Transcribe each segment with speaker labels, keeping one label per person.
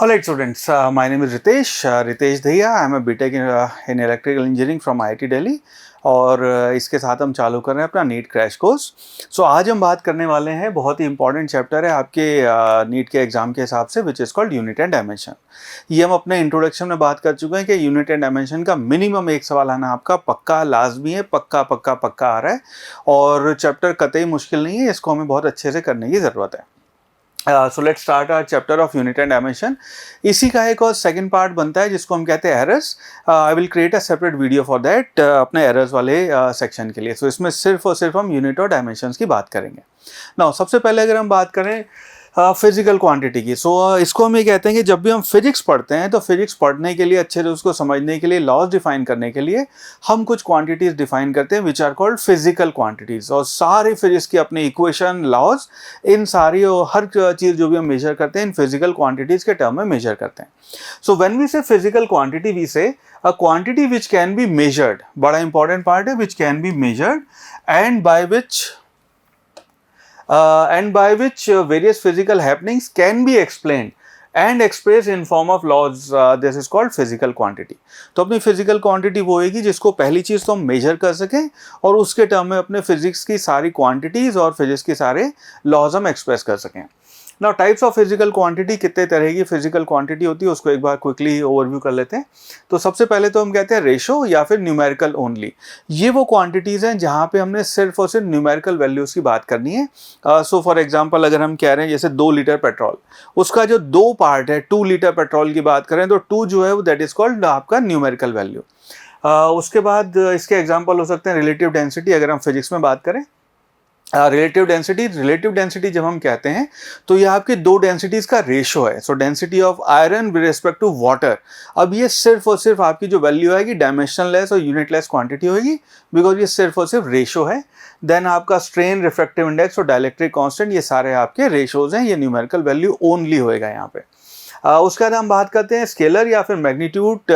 Speaker 1: Alright students, my name is Ritesh Dhia. I am a BTech in Electrical Engineering from IIT Delhi और इसके साथ हम चालू कर रहे हैं अपना नीट क्रैश कोर्स। सो आज हम बात करने वाले हैं, बहुत ही इंपॉर्टेंट चैप्टर है आपके नीट के एग्जाम के हिसाब से, which is called unit and dimension. ये हम अपने इंट्रोडक्शन में बात कर चुके हैं कि यूनिट एंड डायमेंशन का मिनिमम एक सवाल आना आपका पक्का लाजमी है, पक्का आ रहा है और चैप्टर कतई मुश्किल नहीं है, इसको हमें बहुत अच्छे से करने की ज़रूरत है। So let's start our chapter of unit and dimension. इसी का एक और सेकंड पार्ट बनता है जिसको हम कहते हैं errors. I will create a separate video for that अपने एरर्स वाले सेक्शन के लिए। सो इसमें सिर्फ और सिर्फ हम यूनिट और डायमेंशंस की बात करेंगे। नाउ सबसे पहले अगर हम बात करें फिजिकल क्वांटिटी की, सो इसको हम ये कहते हैं कि जब भी हम फिजिक्स पढ़ते हैं तो फिजिक्स पढ़ने के लिए, अच्छे से उसको समझने के लिए, लॉज डिफाइन करने के लिए हम कुछ क्वांटिटीज डिफाइन करते हैं which are called physical quantities. और सारी फिजिक्स की अपनी इक्वेशन, लॉज, इन सारी और हर चीज़ जो भी हम मेजर करते हैं इन फिजिकल क्वांटिटीज के टर्म में मेजर करते हैं। So when we say physical quantity, we say a quantity which can be measured, बड़ा इंपॉर्टेंट पार्ट है, which can be measured and by which various physical happenings can be explained and expressed in form of laws. This is called physical quantity. तो अपनी physical quantity वो होगी जिसको पहली चीज़ तो हम मेजर कर सकें और उसके टर्म में अपने फिजिक्स की सारी क्वांटिटीज़ और फिजिक्स के सारे लॉज हम एक्सप्रेस कर सकें। Now types of physical quantity, कितने तरह की फिजिकल क्वांटिटी होती है उसको एक बार क्विकली ओवरव्यू कर लेते हैं। तो सबसे पहले तो हम कहते हैं रेशो या फिर न्यूमेरिकल ओनली। ये वो क्वांटिटीज़ हैं जहाँ पे हमने सिर्फ और सिर्फ न्यूमेरिकल वैल्यूज़ की बात करनी है। सो फॉर एग्जांपल अगर हम कह रहे हैं जैसे 2 लीटर पेट्रोल, उसका जो 2 पार्ट है, 2 लीटर पेट्रोल की बात करें तो 2 जो है वो दैट इज़ कॉल्ड आपका न्यूमेरिकल वैल्यू। उसके बाद इसके एग्जाम्पल हो सकते हैं रिलेटिव डेंसिटी, अगर हम फिजिक्स में बात करें। रिलेटिव डेंसिटी जब हम कहते हैं तो ये आपकी दो डेंसिटीज का रेशो है। So density of iron with respect to water, अब ये सिर्फ और सिर्फ आपकी जो वैल्यू आएगी डायमेंशनल लेस और यूनिट लेस क्वांटिटी होगी, बिकॉज ये सिर्फ और सिर्फ रेशो है। देन आपका स्ट्रेन, रिफ्रैक्टिव इंडेक्स और डाइलेक्ट्रिक कांस्टेंट, ये सारे आपके रेशोज हैं, ये न्यूमेरिकल वैल्यू ओनली होएगा यहाँ पे। उसके बाद हम बात करते हैं स्केलर या फिर मैग्नीट्यूड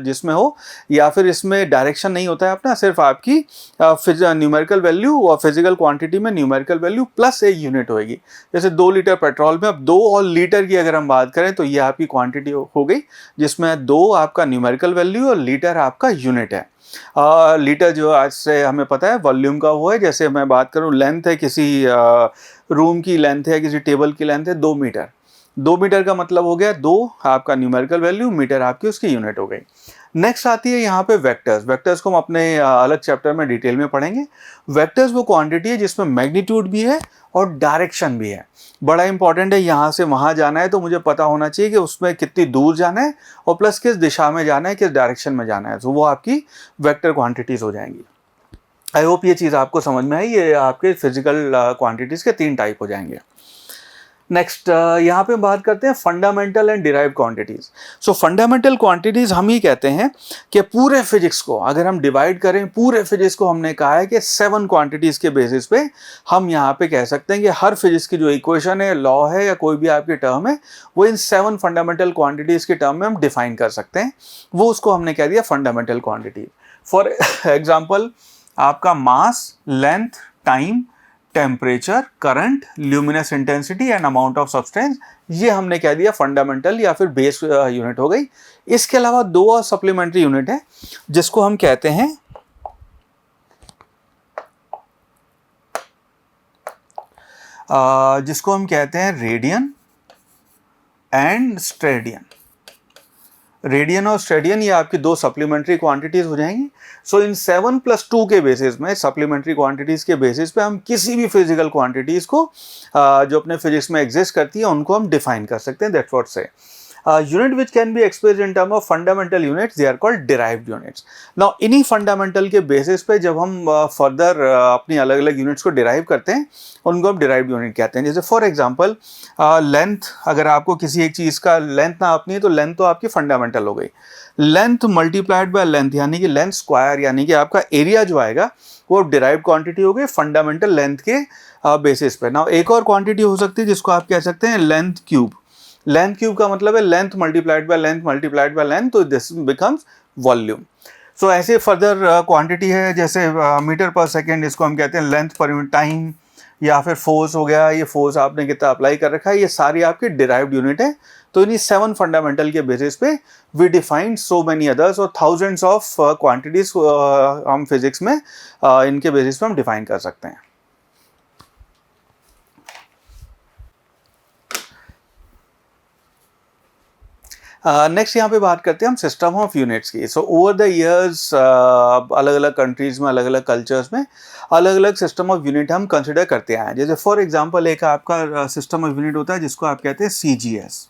Speaker 1: जिसमें हो, या फिर इसमें डायरेक्शन नहीं होता है अपना, सिर्फ आपकी न्यूमेरिकल वैल्यू और फिजिकल क्वांटिटी में न्यूमेरिकल वैल्यू प्लस एक यूनिट होगी। जैसे 2 लीटर पेट्रोल में अब 2 और लीटर की अगर हम बात करें तो ये आपकी क्वांटिटी हो गई, जिसमें 2 आपका न्यूमेरिकल वैल्यू और लीटर आपका यूनिट है। लीटर जो आज से हमें पता है वॉल्यूम का वो है। जैसे मैं बात करूँ, लेंथ है, किसी रूम की लेंथ है, किसी टेबल की लेंथ है 2 मीटर। 2 मीटर का मतलब हो गया 2 आपका न्यूमेरिकल वैल्यू, मीटर आपकी उसकी यूनिट हो गई। नेक्स्ट आती है यहाँ पे वेक्टर्स। वेक्टर्स को हम अपने अलग चैप्टर में डिटेल में पढ़ेंगे। वेक्टर्स वो क्वांटिटी है जिसमें मैग्नीट्यूड भी है और डायरेक्शन भी है। बड़ा इंपॉर्टेंट है, यहाँ से वहाँ जाना है तो मुझे पता होना चाहिए कि उसमें कितनी दूर जाना है और प्लस किस दिशा में जाना है, किस डायरेक्शन में जाना है। तो वो आपकी वेक्टर क्वांटिटीज हो जाएंगी। आई होप ये चीज़ आपको समझ में आई। ये आपके फिजिकल क्वांटिटीज के 3 टाइप हो जाएंगे। नेक्स्ट यहाँ पे बात करते हैं fundamental and derive quantities. So fundamental quantities हम ही कहते हैं कि पूरे फिजिक्स को अगर हम डिवाइड करें, पूरे फिजिक्स को हमने कहा है कि 7 क्वांटिटीज के बेसिस पे हम यहाँ पे कह सकते हैं कि हर फिजिक्स की जो इक्वेशन है, लॉ है या कोई भी आपकी टर्म है, वो इन 7 फंडामेंटल क्वांटिटीज के टर्म में हम डिफाइन कर सकते हैं। वो उसको हमने कह दिया फंडामेंटल क्वांटिटी। फॉर एग्जाम्पल आपका mass, length, time, temperature, current, luminous intensity and amount of substance, ये हमने कह दिया फंडामेंटल या फिर बेस यूनिट हो गई। इसके अलावा 2 और सप्लीमेंट्री यूनिट है जिसको हम कहते हैं रेडियन एंड स्टेडियन। रेडियन और स्टेडियन ये आपकी 2 सप्लीमेंट्री क्वांटिटीज हो जाएंगी। सो इन 7 + 2 के बेसिस में, सप्लीमेंट्री क्वांटिटीज के बेसिस पे हम किसी भी फिजिकल क्वांटिटीज को जो अपने फिजिक्स में एग्जिस्ट करती है उनको हम डिफाइन कर सकते हैं। That's what say unit which can be expressed in term of fundamental units, they are called derived units. Now इन्हीं फंडामेंटल के बेसिस पे जब हम फर्दर अपनी अलग अलग यूनिट्स को डिराइव करते हैं उनको हम डिराइव्ड यूनिट कहते हैं। जैसे फॉर एग्जांपल लेंथ, अगर आपको किसी एक चीज़ का लेंथ ना अपनी है तो लेंथ तो आपकी फंडामेंटल हो गई। लेंथ मल्टीप्लाइड बाय लेंथ यानी कि लेंथ स्क्वायर, यानी कि आपका एरिया जो आएगा वो डिराइव्ड क्वांटिटी हो गई फंडामेंटल लेंथ के बेसिस पे। नाउ एक और क्वांटिटी हो सकती है जिसको आप कह सकते हैं लेंथ क्यूब। लेंथ क्यूब का मतलब है लेंथ मल्टीप्लाइड बाय लेंथ, तो दिस बिकम्स वॉल्यूम। सो ऐसे फर्दर क्वांटिटी है जैसे मीटर पर सेकेंड, इसको हम कहते हैं लेंथ पर यूनिट टाइम, या फिर फोर्स हो गया, ये फोर्स आपने कितना अप्लाई कर रखा है, ये सारी आपकी डिराइव्ड यूनिट है। तो इन्हीं 7 फंडामेंटल के बेसिस पे we defined so many others और थाउजेंड्स ऑफ क्वांटिटीज हम फिजिक्स में इनके बेसिस पे हम डिफाइन कर सकते हैं। नेक्स्ट यहाँ पे बात करते हैं हम सिस्टम ऑफ यूनिट्स की। सो ओवर द ईयर्स अलग अलग कंट्रीज में, अलग अलग कल्चर्स में अलग अलग सिस्टम ऑफ यूनिट हम कंसिडर करते हैं। जैसे फॉर एग्जांपल एक आपका सिस्टम ऑफ यूनिट होता है जिसको आप कहते हैं CGS।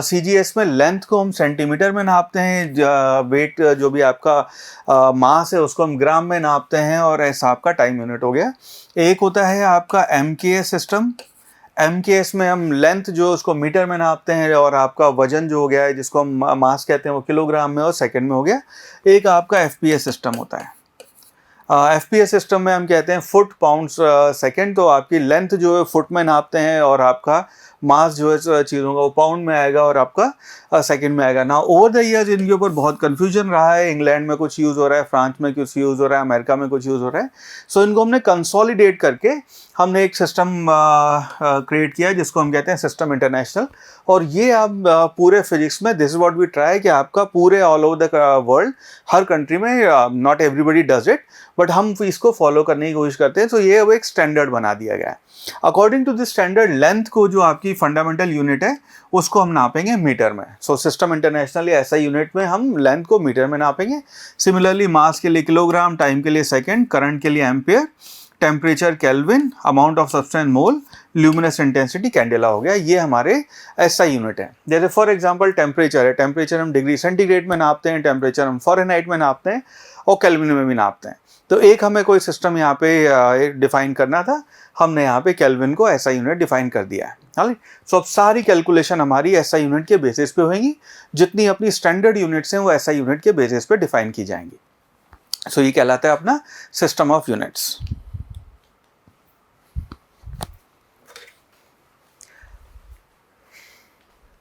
Speaker 1: CGS में लेंथ को हम सेंटीमीटर में नापते हैं, वेट जो भी आपका मास है उसको हम ग्राम में नापते हैं, और ऐसा आपका टाइम यूनिट हो गया। एक होता है आपका MKS सिस्टम। MKS में हम लेंथ जो उसको मीटर में नापते हैं, और आपका वजन जो हो गया है जिसको हम मास कहते हैं वो किलोग्राम में और सेकंड में हो गया। एक आपका FPS सिस्टम होता है। FPS सिस्टम में हम कहते हैं फुट पाउंड्स सेकंड। तो आपकी लेंथ जो है फुट में नापते हैं, और आपका मास जो है चीज़ों का वो पाउंड में आएगा और आपका सेकंड में आएगा ना। ओवर द ईयर्स इनके ऊपर बहुत कंफ्यूजन रहा है। इंग्लैंड में कुछ यूज़ हो रहा है, फ्रांस में कुछ यूज़ हो रहा है, अमेरिका में कुछ यूज़ हो रहा है। सो इनको हमने कंसोलिडेट करके हमने एक सिस्टम क्रिएट किया जिसको हम कहते हैं सिस्टम इंटरनेशनल। और ये आप पूरे फिजिक्स में this is what we try कि आपका पूरे ऑल ओवर द वर्ल्ड हर कंट्री में, not everybody does it, but हम इसको फॉलो करने की कोशिश करते हैं। तो ये अब एक स्टैंडर्ड बना दिया गया है। According to this standard length को जो आपकी फंडामेंटल यूनिट है उसको हम नापेंगे मीटर में। सो सिस्टम इंटरनेशनल या ऐसा यूनिट में हम लेंथ को मीटर में नापेंगे। सिमिलरली मास के लिए किलोग्राम, टाइम के लिए सेकेंड, करंट के लिए ampere, temperature kelvin, amount of substance mole, luminous intensity candela हो गया। ये हमारे ऐसा यूनिट है। जैसे फॉर एग्जांपल टेम्परेचर है, टेम्परेचर हम डिग्री सेंटीग्रेड में नापते हैं, टेम्परेचर हम फ़ारेनहाइट में नापते हैं, और केल्विन में भी नापते हैं। तो एक हमें कोई सिस्टम यहाँ पे डिफाइन करना था, हमने यहाँ पे केल्विन को ऐसा यूनिट डिफाइन कर दिया है। हालांकि सो अब सारी कैलकुलेशन हमारी ऐसा यूनिट के बेसिस पे होंगी। जितनी अपनी स्टैंडर्ड यूनिट्स हैं वो ऐसा यूनिट के बेसिस पे डिफाइन की जाएंगी। सो ये कहलाता है अपना system of units.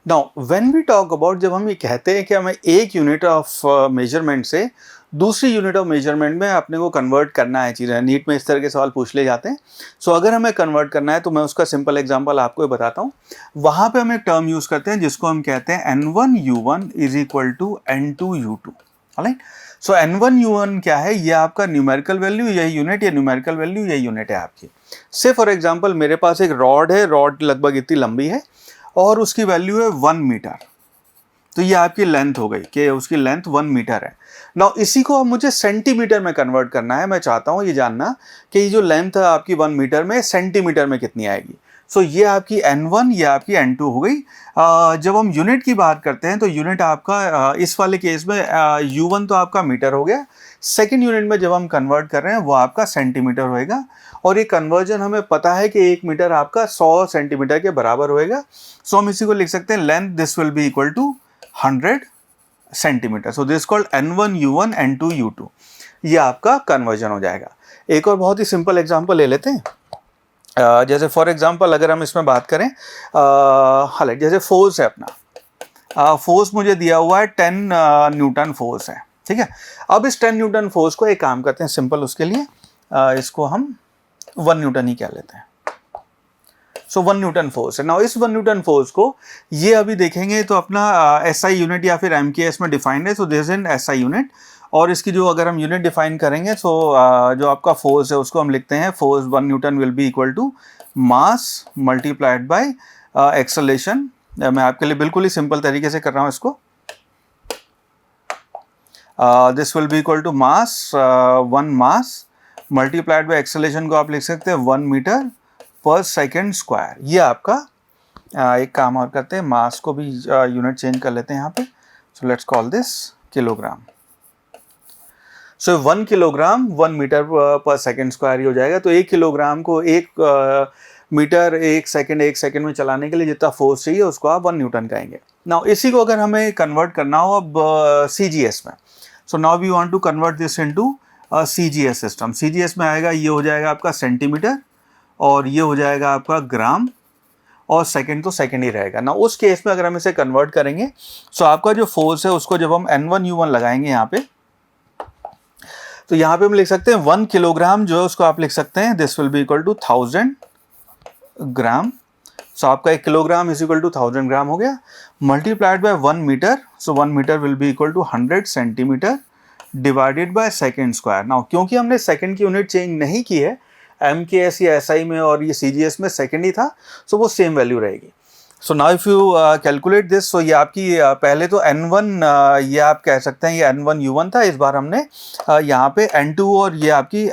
Speaker 1: Now when we talk about, जब हम ये कहते हैं कि हमें एक यूनिट ऑफ मेजरमेंट से दूसरी यूनिट ऑफ मेजरमेंट में अपने को कन्वर्ट करना है चीज़ें, नीट में इस तरह के सवाल पूछ ले जाते हैं। सो अगर हमें कन्वर्ट करना है तो मैं उसका सिंपल एग्जांपल आपको बताता हूँ। वहाँ पे हम एक टर्म यूज़ करते हैं जिसको हम कहते हैं N1U1 is equal to N2U2। Right. So N1U1 क्या है, ये आपका न्यूमेरिकल वैल्यू, यही यूनिट, ये न्यूमेरिकल वैल्यू, यही यूनिट है आपकी। से फॉर एग्जाम्पल मेरे पास एक रॉड है, रॉड लगभग इतनी लंबी है और उसकी वैल्यू है 1 मीटर। तो ये आपकी लेंथ हो गई कि उसकी लेंथ 1 मीटर है। नाउ इसी को अब मुझे सेंटीमीटर में कन्वर्ट करना है। मैं चाहता हूँ ये जानना कि ये जो लेंथ है आपकी 1 मीटर में सेंटीमीटर में कितनी आएगी। सो ये आपकी N1, ये आपकी N2 हो गई। जब हम यूनिट की बात करते हैं तो यूनिट आपका इस वाले केस में U1 तो आपका मीटर हो गया। सेकेंड यूनिट में जब हम कन्वर्ट कर रहे हैं वो आपका सेंटीमीटर होएगा। और ये कन्वर्जन हमें पता है कि 1 मीटर आपका 100 सेंटीमीटर के बराबर होएगा। सो हम इसी को लिख सकते हैं length this will be equal to 100 centimetre. So this called N1U1 N2U2। ये आपका कन्वर्जन हो जाएगा। एक और बहुत ही सिंपल एग्जांपल ले लेते हैं। जैसे फॉर एग्जांपल अगर हम इसमें बात करें, हालांकि जैसे फोर्स है अपना, फोर्स मुझे दिया हुआ है 10 न्यूटन फोर्स है। ठीक है। अब इस 10 न्यूटन फोर्स को एक काम करते हैं सिंपल, उसके लिए इसको हम 1 न्यूटन ही कह लेते हैं। सो 1 न्यूटन फोर्स है। नाउ इस 1 न्यूटन फोर्स को ये अभी देखेंगे तो अपना SI यूनिट या फिर MKS में डिफाइंड है। सो दिस इज SI यूनिट। और इसकी जो अगर हम यूनिट डिफाइन करेंगे सो जो आपका फोर्स है उसको हम लिखते हैं, force 1 newton will be equal to mass multiplied by acceleration. मैं आपके लिए बिल्कुल ही सिंपल तरीके से कर रहा हूँ इसको। This will be equal to mass 1 mass multiplied by acceleration को आप लिख सकते हैं 1 मीटर पर सेकेंड स्क्वायर। ये आपका एक काम और करते हैं, मास को भी यूनिट चेंज कर लेते हैं यहाँ पे। So let's call this kilogram. So 1 kilogram 1 metre per second square ही हो जाएगा। तो 1 किलोग्राम को 1 मीटर 1 सेकेंड में चलाने के लिए जितना फोर्स चाहिए उसको आप 1 न्यूटन कहेंगे। नाउ इसी को अगर हमें कन्वर्ट करना हो अब CGS में, so now we want to convert this into CGS system. CGS में आएगा, ये हो जाएगा आपका सेंटीमीटर और ये हो जाएगा आपका ग्राम, और सेकंड तो सेकंड ही रहेगा ना। उस केस में अगर हम इसे कन्वर्ट करेंगे सो आपका जो फोर्स है उसको जब हम N1U1 लगाएंगे यहाँ पे, तो यहाँ पे हम लिख सकते हैं 1 किलोग्राम जो है उसको आप लिख सकते हैं this will be equal to 1000 gram. So आपका 1 kilogram is equal to 1000 gram हो गया, multiplied by 1 metre, so 1 metre will be equal to 100 centimetre divided by second square. Now क्योंकि हमने सेकंड की यूनिट चेंज नहीं की है, MKS या SI में और ये CGS में सेकंड ही था, सो वो सेम वैल्यू रहेगी। So now if you calculate this, so ये आपकी पहले तो N1 ये आप कह सकते हैं ये N1 U1 था, इस बार हमने यहाँ पे N2 और ये आपकी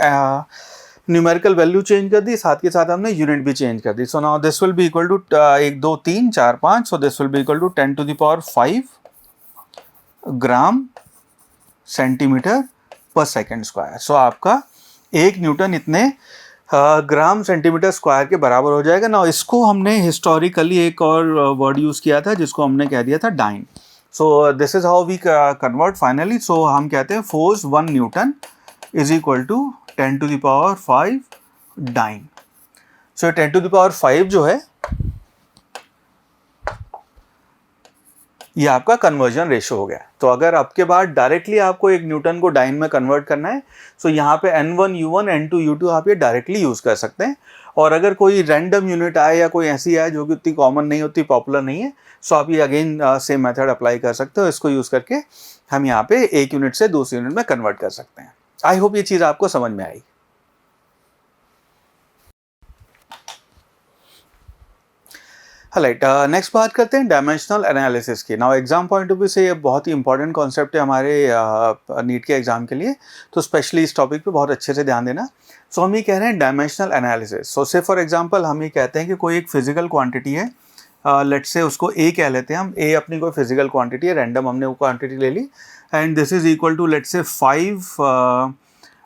Speaker 1: न्यूमेरिकल वैल्यू चेंज कर दी, साथ के साथ हमने यूनिट भी चेंज कर दी। So now this will be equal to 1 2 3 4 5, so this will be equal to 10 to the power 5 gram centimetre per second square. So आपका 1 न्यूटन इतने ग्राम सेंटीमीटर स्क्वायर के बराबर हो जाएगा। ना इसको हमने हिस्टोरिकली एक और वर्ड यूज़ किया था जिसको हमने कह दिया था dyne. So this is how we convert finally. So हम कहते हैं force 1 newton is equal to 10 to the power 5 dyne. So 10 to the power 5 जो है ये आपका कन्वर्जन रेशो हो गया। तो अगर आपके बाद डायरेक्टली आपको 1 न्यूटन को डाइन में कन्वर्ट करना है, सो यहाँ पे N1 U1 N2 U2 आप ये डायरेक्टली यूज़ कर सकते हैं। और अगर कोई रैंडम यूनिट आए या कोई ऐसी आए जो कि उतनी कॉमन नहीं होती, पॉपुलर नहीं है, सो आप ये अगेन सेम मेथड अप्लाई कर सकते हो। इसको यूज़ करके हम यहाँ पे 1 यूनिट से दूसरी यूनिट में कन्वर्ट कर सकते हैं। आई होप ये चीज़ आपको समझ में आई। राइट, नेक्स्ट बात करते हैं डायमेंशनल एनालिसिस की। Now exam point of view से ये बहुत ही इंपॉर्टेंट कॉन्सेप्ट है हमारे नीट के एग्जाम के लिए, तो स्पेशली इस टॉपिक पे बहुत अच्छे से ध्यान देना। सो हम ये कह रहे हैं डायमेंशनल एनालिसिस। सो से फॉर एग्जांपल हम ये कहते हैं कि कोई एक फिजिकल क्वांटिटी है, लेट्स से उसको A कह लेते हैं हम। A अपनी कोई फिजिकल क्वांटिटी है, रैंडम हमने वो क्वांटिटी ले ली, and this is equal to let's say 5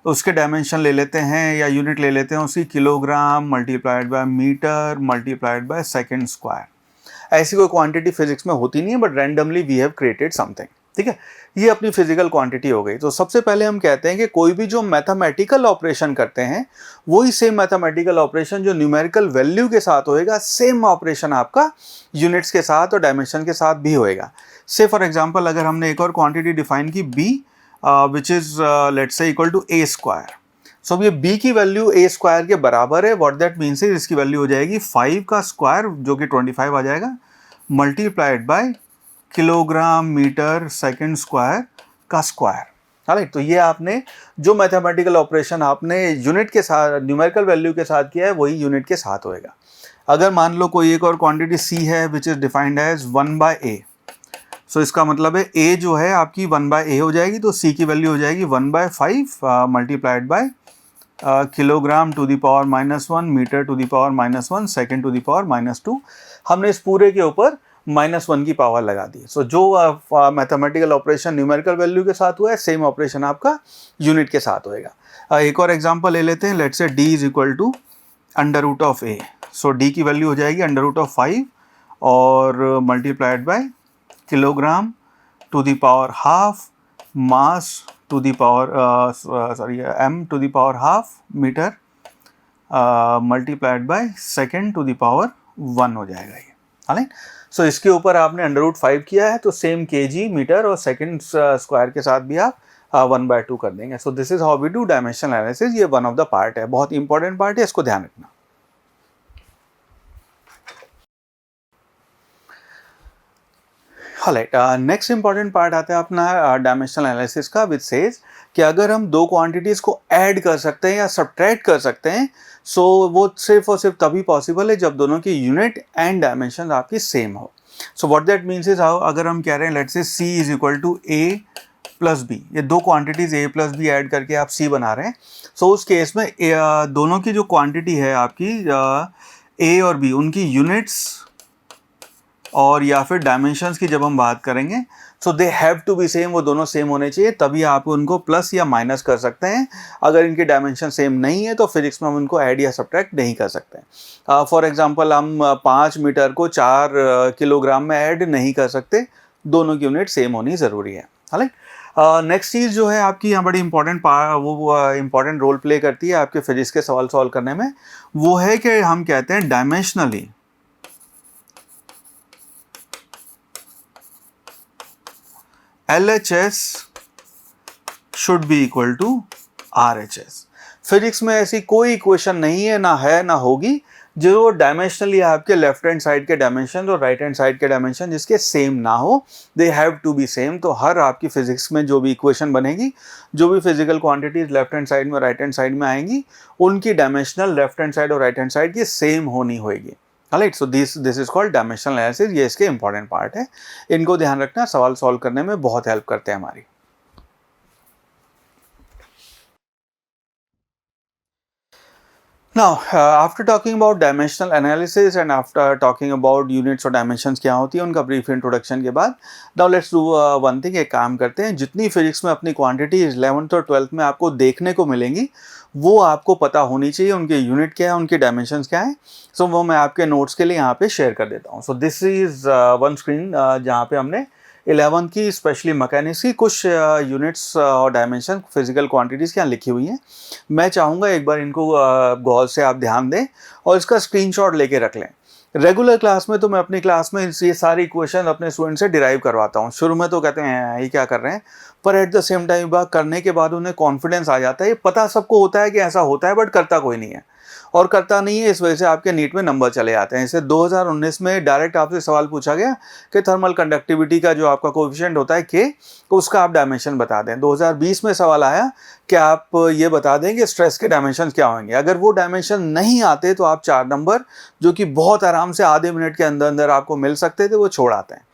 Speaker 1: उसके डायमेंशन ले लेते हैं या यूनिट ले लेते हैं उसकी kilogram multiplied by metre multiplied by second square. ऐसी कोई क्वांटिटी फिजिक्स में होती नहीं है, but randomly we have created something. ठीक है, ये अपनी फिजिकल क्वांटिटी हो गई। तो सबसे पहले हम कहते हैं कि कोई भी जो मैथमेटिकल ऑपरेशन करते हैं वही सेम मैथमेटिकल ऑपरेशन जो न्यूमेरिकल वैल्यू के साथ होएगा, सेम ऑपरेशन आपका यूनिट्स के साथ और डायमेंशन के साथ भी होएगा। से फॉर एग्जांपल अगर हमने एक और क्वांटिटी डिफाइन की B which is let's say equal to A square. So अब ये B की वैल्यू A स्क्वायर के बराबर है। व्हाट दैट मीन्स इज इसकी वैल्यू हो जाएगी 5 का स्क्वायर जो कि 25 आ जाएगा, multiplied by kilogram metre second square का स्क्वायर। राइट, तो ये आपने जो मैथमेटिकल ऑपरेशन आपने यूनिट के साथ न्यूमेरिकल वैल्यू के साथ किया है वही यूनिट के साथ होएगा। अगर मान लो कोई एक और क्वांटिटी C है which is defined as 1/A, so इसका मतलब है A जो है आपकी 1/A हो जाएगी, तो C की वैल्यू हो जाएगी 1/5 multiplied by kilogram to the power -1 metre to the power -1 second to the power -2। हमने इस पूरे के ऊपर -1 की पावर लगा दी। सो जो मैथमेटिकल ऑपरेशन न्यूमेरिकल वैल्यू के साथ हुआ है सेम ऑपरेशन आपका यूनिट के साथ होएगा। एक और एग्जांपल ले लेते हैं, let's say D is equal to √A। सो D की वैल्यू हो जाएगी √5 और multiplied by kilogram to the power half mass to the power m to the power half metre multiplied by second to the power 1 हो जाएगा ये। Right, सो इसके ऊपर आपने √5 किया है तो सेम kg मीटर और सेकेंड स्क्वायर के साथ भी आप 1/2 कर देंगे। So this is how we do dimensional analysis. ये वन ऑफ द पार्ट है, बहुत इंपॉर्टेंट पार्ट है, इसको ध्यान रखना। राइट, नेक्स्ट इंपॉर्टेंट पार्ट आता है अपना डायमेंशनल एनालिसिस का, विच सेज कि अगर हम दो क्वांटिटीज़ को ऐड कर सकते हैं या सब्ट्रैक्ट कर सकते हैं, सो वो सिर्फ और सिर्फ तभी पॉसिबल है जब दोनों की यूनिट एंड डायमेंशन आपकी सेम हो। So what that means is how, अगर हम कह रहे हैं let's say C is equal to A plus B, ये दो quantities A plus B add करके आप C बना रहे हैं। सो उस केस में दोनों की जो क्वांटिटी है आपकी A और B, उनकी यूनिट्स और या फिर डायमेंशंस की जब हम बात करेंगे, so they have to be same, वो दोनों सेम होने चाहिए, तभी आप उनको प्लस या माइनस कर सकते हैं। अगर इनके डायमेंशन सेम नहीं है तो फिजिक्स में हम उनको ऐड या सब्ट्रैक्ट नहीं कर सकते। फॉर एग्जांपल हम 5 मीटर को 4 किलोग्राम में ऐड नहीं कर सकते, दोनों की यूनिट सेम होनी ज़रूरी है। राइट, नेक्स्ट चीज़ जो है आपकी यहाँ बड़ी इंपॉर्टेंट वो इंपॉर्टेंट रोल प्ले करती है आपके फिजिक्स के सवाल सॉल्व करने में, वो है कि हम कहते हैं dimensionally LHS should be equal to RHS। Physics में ऐसी कोई इक्वेशन नहीं है, ना होगी जो डायमेंशनली आपके लेफ्ट हैंड साइड के डायमेंशन और राइट हैंड साइड के डायमेंशन जिसके सेम ना हो, they have to be same. तो हर आपकी फिजिक्स में जो भी इक्वेशन बनेगी, जो भी physical quantities left hand side में राइट हैंड साइड में आएंगी, उनकी डायमेंशनल लेफ्ट हैंड साइड और राइट हैंड साइड की सेम होनी होगी। Right, so this is called dimensional analysis. ये इसके इंपॉर्टेंट पार्ट है, इनको ध्यान रखना, सवाल सॉल्व करने में बहुत हेल्प करते हैं हमारी। Now, after talking about dimensional analysis and after talking about units और dimensions क्या होती है, उनका brief introduction के बाद, now let's do one thing। एक काम करते हैं, जितनी फिजिक्स में अपनी क्वांटिटीज 11th और 12th में आपको देखने को मिलेंगी, वो आपको पता होनी चाहिए, उनके यूनिट क्या है, उनके डायमेंशंस क्या है। सो वो मैं आपके नोट्स के लिए यहाँ पे शेयर कर देता हूँ। सो दिस इज वन स्क्रीन जहाँ पे हमने 11th की स्पेशली मैकेनिक्स की कुछ यूनिट्स और डायमेंशन फिजिकल क्वांटिटीज़ क्या लिखी हुई हैं। मैं चाहूँगा एक बार इनको गौर से आप ध्यान दें और इसका स्क्रीनशॉट लेके रख लें। रेगुलर क्लास में तो मैं अपनी क्लास में ये सारी इक्वेशन अपने स्टूडेंट से डिराइव करवाता हूँ। शुरू में तो कहते हैं ये क्या कर रहे हैं, पर एट द सेम टाइम बात करने के बाद उन्हें कॉन्फिडेंस आ जाता है। ये पता सबको होता है कि ऐसा होता है, बट करता कोई नहीं है, और करता नहीं है, इस वजह से आपके नीट में नंबर चले आते हैं। इसे 2019 में डायरेक्ट आपसे सवाल पूछा गया कि थर्मल कंडक्टिविटी का जो आपका कोएफिशिएंट होता है के, उसका आप डायमेंशन बता दें। 2020 में सवाल आया कि आप ये बता दें कि स्ट्रेस के डायमेंशन क्या होंगे। अगर वो डायमेंशन नहीं आते तो आप 4 नंबर जो कि बहुत आराम से आधे मिनट के अंदर अंदर आपको मिल सकते थे, वो छोड़ आते हैं,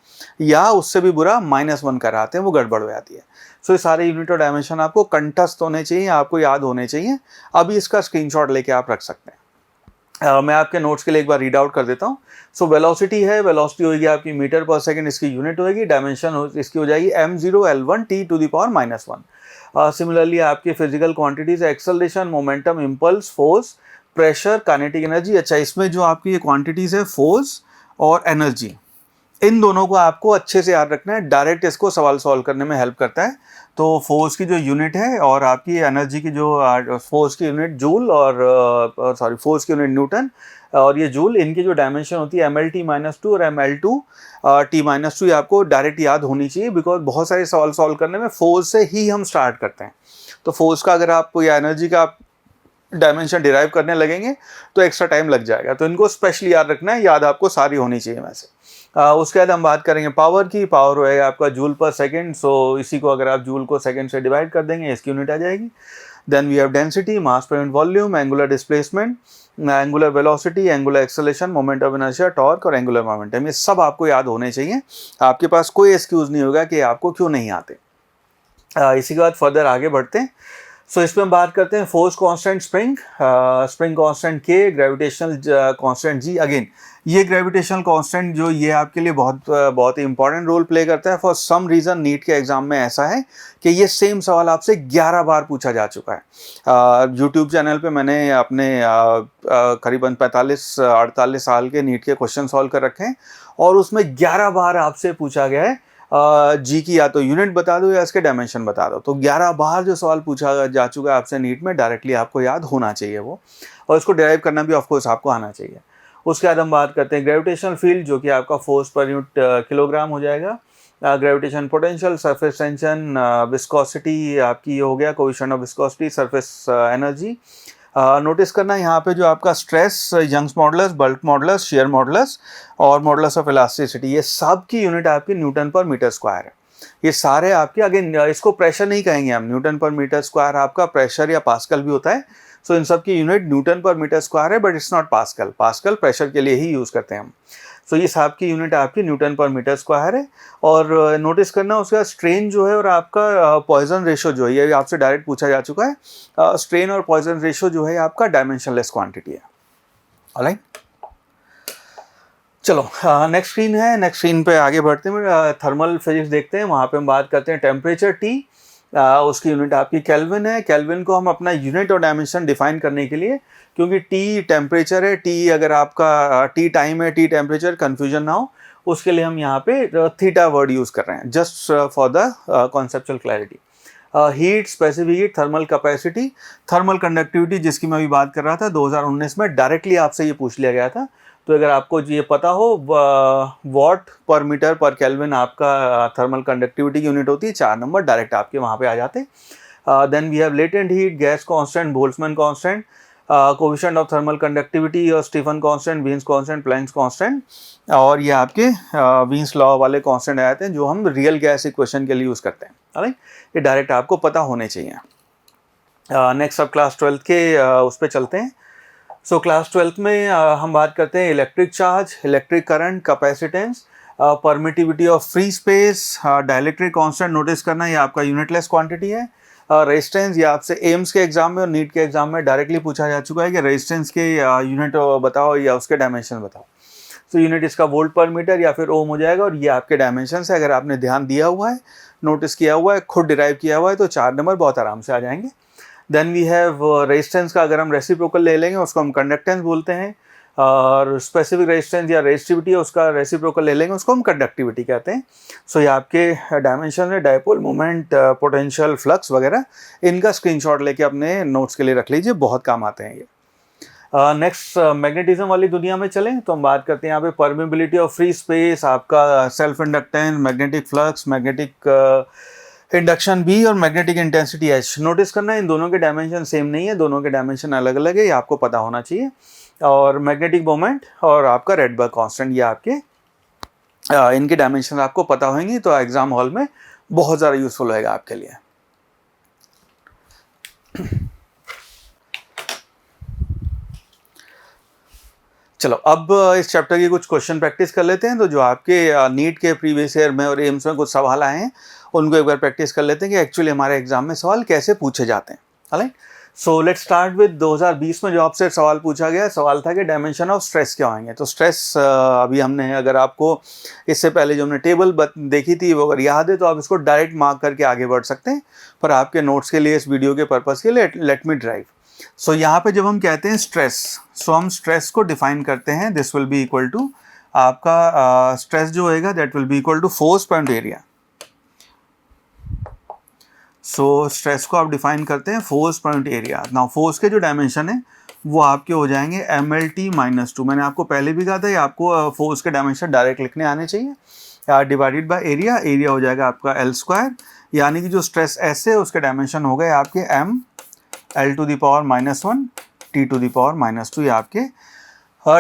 Speaker 1: या उससे भी बुरा -1 कराते हैं, वो गड़बड़ हो जाती है। सो ये सारे यूनिट और डायमेंशन आपको कंठस्थ होने चाहिए, आपको याद होने चाहिए। अभी इसका स्क्रीनशॉट लेके आप रख सकते हैं। मैं आपके नोट्स के लिए एक बार रीड आउट कर देता हूँ। सो वेलोसिटी है, वेलोसिटी होगी आपकी मीटर पर सेकंड, इसकी यूनिट होगी। डायमेंशन इसकी हो जाएगी m0 l1 t to the power -1। Similarly आपकी physical quantities acceleration, momentum, impulse, force, pressure, kinetic energy. अच्छा, इसमें जो आपकी ये क्वांटिटीज है फोर्स और एनर्जी, इन दोनों को आपको अच्छे से याद रखना है, डायरेक्ट इसको सवाल सॉल्व करने में हेल्प करता है। तो फोर्स की जो यूनिट है और आपकी एनर्जी की जो फोर्स की यूनिट जूल और फोर्स की यूनिट न्यूटन और ये जूल, इनकी जो डायमेंशन होती है MLT-2 और ML2 T-2, ये आपको डायरेक्ट याद होनी चाहिए, बिकॉज बहुत सारे सवाल सॉल्व करने में फोर्स से ही हम स्टार्ट करते हैं। तो फोर्स का अगर आप या एनर्जी का डायमेंशन डिराइव करने लगेंगे तो एक्स्ट्रा टाइम लग जाएगा, तो इनको स्पेशली याद रखना है, याद आपको सारी होनी चाहिए वैसे। उसके बाद हम बात करेंगे पावर की। पावर होएगा आपका जूल पर सेकंड। सो इसी को अगर आप जूल को सेकंड से डिवाइड कर देंगे, इसकी यूनिट आ जाएगी। Then we have density, mass per unit volume, angular displacement, angular velocity, angular acceleration, moment of inertia, torque और एंगुलर मोमेंटम। ये सब आपको याद होने चाहिए, आपके पास कोई एक्सक्यूज नहीं होगा कि आपको क्यों नहीं आते। इसी के बाद फर्दर आगे बढ़ते हैं। सो इसमें हम बात करते हैं फोर्स कांस्टेंट, स्प्रिंग कांस्टेंट के, ग्रेविटेशनल कांस्टेंट जी। अगेन ये ग्रेविटेशनल कांस्टेंट जो ये आपके लिए बहुत ही इंपॉर्टेंट रोल प्ले करता है। फॉर सम रीज़न नीट के एग्जाम में ऐसा है कि ये सेम सवाल आपसे 11 बार पूछा जा चुका है। यूट्यूब चैनल पे मैंने अपने करीबन 45-48 साल के नीट के क्वेश्चन सॉल्व कर रखे हैं, और उसमें 11 बार आपसे पूछा गया है जी की या तो यूनिट बता दो या इसके डायमेंशन बता दो। तो 11 बार जो सवाल पूछा जा चुका है आपसे नीट में, डायरेक्टली आपको याद होना चाहिए वो, और इसको डिराइव करना भी ऑफकोर्स आपको आना चाहिए। उसके बाद हम बात करते हैं ग्रेविटेशनल फील्ड, जो कि आपका फोर्स पर यूनिट किलोग्राम हो जाएगा। Gravitation potential, surface tension, viscosity आपकी ये हो गया, coefficient of viscosity, surface energy. Notice करना यहाँ पे जो आपका stress, Young's modulus, bulk modulus, shear modulus और मॉडुलस ऑफ इलास्टिसिटी, ये सब की यूनिट आपकी न्यूटन पर मीटर स्क्वायर है। ये सारे आपके, अगेन इसको प्रेशर नहीं कहेंगे हम, न्यूटन पर मीटर स्क्वायर आपका प्रेशर या पास्कल भी होता है। सो इन सब की यूनिट न्यूटन पर मीटर स्क्वायर है, but it's not pascal. Pascal pressure के लिए ही यूज़ करते हैं हम। सो ये सब की यूनिट आपकी न्यूटन पर मीटर स्क्वायर है। और नोटिस करना उसका स्ट्रेन जो है और आपका पॉइजन रेशो जो है, ये आपसे डायरेक्ट पूछा जा चुका है। स्ट्रेन और पॉइजन रेशो जो है आपका डायमेंशनलेस क्वांटिटी है। ऑलराइट, चलो नेक्स्ट स्क्रीन है। नेक्स्ट स्क्रीन पे आगे बढ़ते हैं, थर्मल फिजिक्स देखते हैं। वहाँ पे हम बात करते हैं टेम्परेचर T, उसकी यूनिट आपकी केल्विन है। केल्विन को हम अपना यूनिट और डायमेंशन डिफाइन करने के लिए, क्योंकि T टेम्परेचर है, T अगर आपका T टाइम है, T टेम्परेचर, कन्फ्यूजन ना हो, उसके लिए हम यहाँ पे थीटा वर्ड यूज़ कर रहे हैं, just for the conceptual clarity. Heat, specific heat, thermal capacity, thermal conductivity, जिसकी मैं अभी बात कर रहा था 2019 में डायरेक्टली आपसे ये पूछ लिया गया था। तो अगर आपको ये पता हो, वॉट पर मीटर पर केल्विन आपका थर्मल कंडक्टिविटी की यूनिट होती है, 4 नंबर डायरेक्ट आपके वहाँ पे आ जाते। Then we have latent heat, gas constant, Boltzmann constant, coefficient of thermal conductivity और Stefan constant, Wien's constant, Planck's constant, और ये आपके वीन्स लॉ वाले कांस्टेंट आते हैं जो हम रियल गैस इक्वेशन के लिए यूज़ करते हैं। राइट, ये डायरेक्ट आपको पता होने चाहिए। नेक्स्ट अब क्लास 12 के उस पर चलते हैं। सो क्लास 12 में हम बात करते हैं electric charge, electric current, capacitance, permittivity of free space, dielectric constant. Notice करना ये आपका यूनिटलेस क्वांटिटी है। रेजिस्टेंस, ये आपसे एम्स के एग्जाम में और नीट के एग्जाम में डायरेक्टली पूछा जा चुका है कि रेजिस्टेंस के यूनिट बताओ या उसके डायमेंशन बताओ। तो यूनिट इसका वोल्ट पर मीटर या फिर ओम हो जाएगा, और ये आपके डायमेंशन है। अगर आपने ध्यान दिया हुआ है, नोटिस किया हुआ है, खुद डिराइव किया हुआ है, तो 4 नंबर बहुत आराम से आ जाएंगे। देन वी हैव रेजिस्टेंस का अगर हम रेसिप्रोकल ले लेंगे उसको हम कंडक्टेंस बोलते हैं, और स्पेसिफिक रेजिस्टेंस या रेजिस्टिविटी उसका रेसिप्रोकल ले लेंगे उसको हम कंडक्टिविटी कहते हैं। सो ये आपके डायमेंशन है, डायपोल मोमेंट, पोटेंशियल, फ्लक्स वगैरह। इनका स्क्रीनशॉट लेके अपने नोट्स के लिए रख लीजिए, बहुत काम आते हैं ये। नेक्स्ट मैग्नेटिज्म वाली दुनिया में चलें तो हम बात करते हैं यहाँ पे परमेबिलिटी ऑफ फ्री स्पेस, आपका self inductance, magnetic flux, magnetic induction B और मैग्नेटिक इंटेंसिटी एच। नोटिस करना है इन दोनों के डायमेंशन सेम नहीं है, दोनों के डायमेंशन अलग अलग है, ये आपको पता होना चाहिए। और मैग्नेटिक मोमेंट और आपका रेडबर्ग कांस्टेंट, ये आपके इनके डायमेंशन आपको पता होंगी तो एग्जाम हॉल में बहुत ज़्यादा यूजफुल होएगा आपके लिए। चलो अब इस चैप्टर की कुछ क्वेश्चन प्रैक्टिस कर लेते हैं। तो जो आपके नीट के प्रीवियस ईयर में और एम्स में कुछ सवाल आए हैं उनको एक बार प्रैक्टिस कर लेते हैं कि एक्चुअली हमारे एग्जाम में सवाल कैसे पूछे जाते हैं। Right, so let's start with 2020 में जो आपसे सवाल पूछा गया, सवाल था कि डायमेंशन ऑफ स्ट्रेस क्या होंगे। तो स्ट्रेस अभी हमने, अगर आपको इससे पहले जो हमने टेबल देखी थी वो अगर याद है तो आप इसको डायरेक्ट मार्क करके आगे बढ़ सकते हैं, पर आपके नोट्स के लिए, इस वीडियो के पर्पज़ के लिए लेट मी ड्राइव। सो यहाँ पे जब हम कहते हैं स्ट्रेस, सो हम स्ट्रेस को डिफाइन करते हैं, this will be equal to आपका स्ट्रेस जो होएगा that will be equal to force point area. So stress को आप डिफाइन करते हैं force point area. Now force के जो डायमेंशन है वो आपके हो जाएंगे MLT-2। मैंने आपको पहले भी कहा था ये आपको फोर्स के डायमेंशन डायरेक्ट लिखने आने चाहिए, डिवाइडेड बाय एरिया। एरिया हो जाएगा आपका L², यानी कि जो स्ट्रेस S है उसके डायमेंशन हो गए आपके M(L⁻⁻1 T⁻⁻2), ये आपके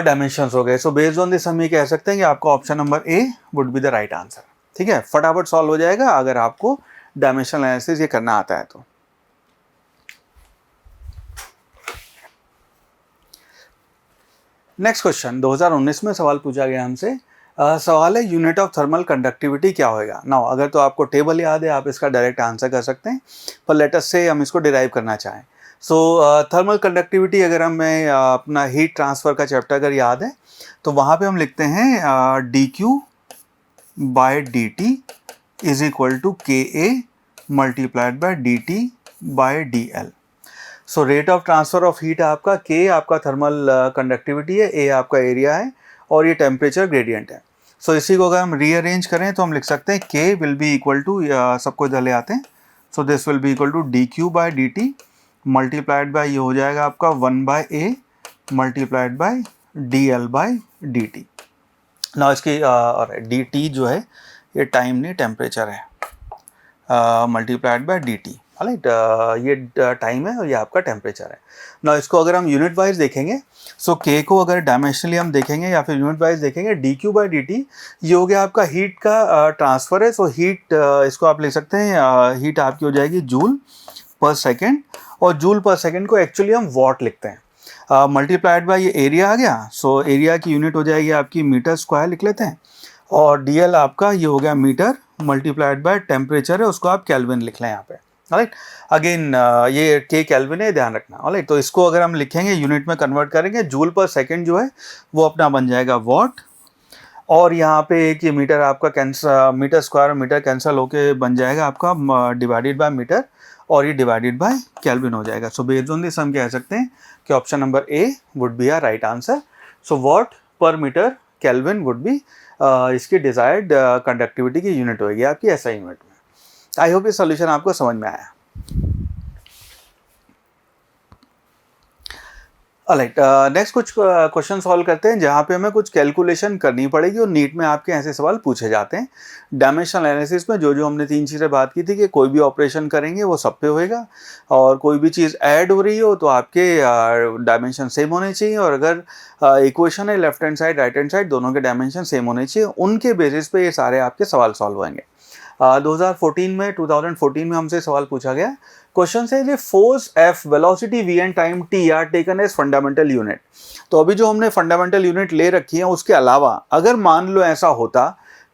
Speaker 1: डायमेंशंस हो गए। सो बेस्ड ऑन दिस हम ये कह सकते हैं कि आपका option number A would be the right answer. ठीक है, फटाफट सॉल्व हो जाएगा अगर आपको डायमेंशनल एनालिसिस ये करना आता है तो। नेक्स्ट क्वेश्चन 2019 में सवाल पूछा गया हमसे। सवाल है यूनिट ऑफ थर्मल कंडक्टिविटी क्या होएगा। नाउ अगर तो आपको टेबल याद है आप इसका डायरेक्ट आंसर कर सकते हैं, पर लेट अस से हम इसको डिराइव करना चाहें। सो थर्मल कंडक्टिविटी अगर हमें अपना हीट ट्रांसफ़र का चैप्टर अगर याद है तो वहाँ पे हम लिखते हैं dQ/dt is equal to KA multiplied by DT/dL। So rate of transfer of heat आपका K आपका थर्मल कंडक्टिविटी है, A आपका एरिया है और ये टेम्परेचर ग्रेडियंट है। सो इसी को अगर हम रीअरेंज करें तो हम लिख सकते हैं K will be equal to, सबको इधर ले आते हैं, so this will be equal to dQ/dt multiplied by ये हो जाएगा आपका 1/A मल्टीप्लाइड बाय DL/dt। ना इसकी और dt जो है ये टाइम नहीं टेम्परेचर है, मल्टीप्लाइड बाय dt। राइट, ये टाइम है और ये आपका टेम्परेचर है। ना इसको अगर हम यूनिट वाइज देखेंगे, सो K को अगर डायमेंशनली हम देखेंगे या फिर यूनिट वाइज देखेंगे, dQ/dt ये हो गया आपका हीट का ट्रांसफ़र है। सो हीट इसको आप ले सकते हैं, हीट आपकी हो जाएगी जूल पर सेकेंड, और जूल पर सेकेंड को एक्चुअली हम वॉट लिखते हैं, मल्टीप्लाइड बाय ये एरिया आ गया। सो एरिया की यूनिट हो जाएगी आपकी मीटर स्क्वायर लिख लेते हैं, और DL आपका ये हो गया मीटर मल्टीप्लाइड बाय टेम्परेचर है, उसको आप केल्विन लिख लें यहाँ पे। राइट, अगेन ये K केल्विन है, ध्यान रखना। राइट, तो इसको अगर हम लिखेंगे यूनिट में कन्वर्ट करेंगे, जूल पर सेकेंड जो है वो अपना बन जाएगा वॉट, और यहाँ पे एक ये मीटर आपका cancel, meter square meter cancel होके बन जाएगा आपका डिवाइडेड बाय मीटर, और ये डिवाइडेड बाय केल्विन हो जाएगा। सो बेस्ड ऑन दिस हम कह सकते हैं कि option number A would be are right answer. So watt per meter kelvin would be इसकी डिजायर्ड कंडक्टिविटी की यूनिट होगी आपकी ऐसा यूनिट में। आई होप ये सोल्यूशन आपको समझ में आया। ऑलराइट, नेक्स्ट कुछ क्वेश्चन सॉल्व करते हैं जहाँ पे हमें कुछ कैलकुलेशन करनी पड़ेगी और नीट में आपके ऐसे सवाल पूछे जाते हैं। डायमेंशनल एनालिसिस में जो जो हमने 3 चीज़ें बात की थी कि कोई भी ऑपरेशन करेंगे वो सब पे होएगा, और कोई भी चीज़ ऐड हो रही हो तो आपके डायमेंशन सेम होने चाहिए, और अगर इक्वेशन है left hand side right hand side दोनों के डायमेंशन सेम होने चाहिए, उनके बेसिस पे ये सारे आपके सवाल सॉल्व होंगे। 2014 में हमसे सवाल पूछा गया। क्वेश्चन से जो force F, velocity V and time T are taken as fundamental unit. तो अभी जो हमने फंडामेंटल यूनिट ले रखी है उसके अलावा अगर मान लो ऐसा होता